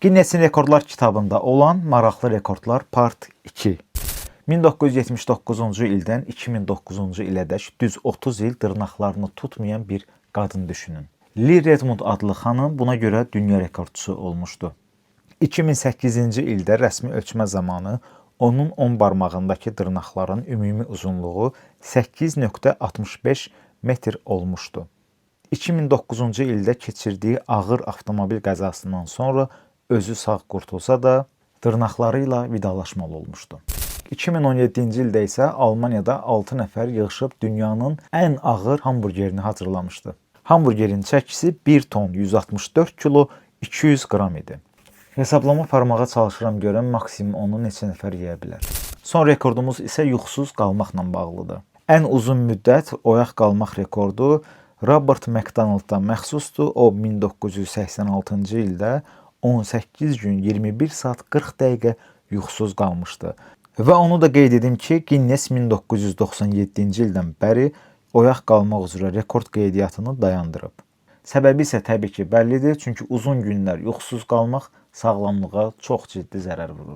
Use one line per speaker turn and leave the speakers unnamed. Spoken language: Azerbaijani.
Ginnesin rekordlar kitabında olan maraqlı rekordlar part 2. 1979-cu ildən 2009-cu ilədək düz 30 il dırnaqlarını tutmayan bir qadın düşünün. Lee Redmond adlı xanım buna görə dünya rekordçusu olmuşdu. 2008-ci ildə rəsmi ölçmə zamanı onun 10 barmağındakı dırnaqların ümumi uzunluğu 8,65 metr olmuşdu. 2009-cu ildə keçirdiyi ağır avtomobil qəzasından sonra özü sağ qurtulsa da dırnaqları ilə vidalaşmalı olmuşdu. 2017-ci ildə isə Almaniyada 6 nəfər yığışıb dünyanın ən ağır hamburgerini hazırlamışdı. Hamburgerin çəkisi 1 ton 164 kilo 200 qram idi. Hesablama parmağa çalışıram görəm maksimum onu neçə nəfər yeyə bilər. Son rekordumuz isə yuxusuz qalmaqla bağlıdır. Ən uzun müddət oyaq qalmaq rekordu Robert McDonald'dan məxsusdur. O 1986-cı ildə 18 gün 21 saat 40 dəqiqə yuxusuz qalmışdı. Və onu da qeyd edim ki, Guinness 1997-ci ildən bəri oyaq qalmaq üzrə rekord qeydiyyatını dayandırıb. Səbəbi isə təbii ki, bəllidir, çünki uzun günlər yuxusuz qalmaq sağlamlığa çox ciddi zərər vurur.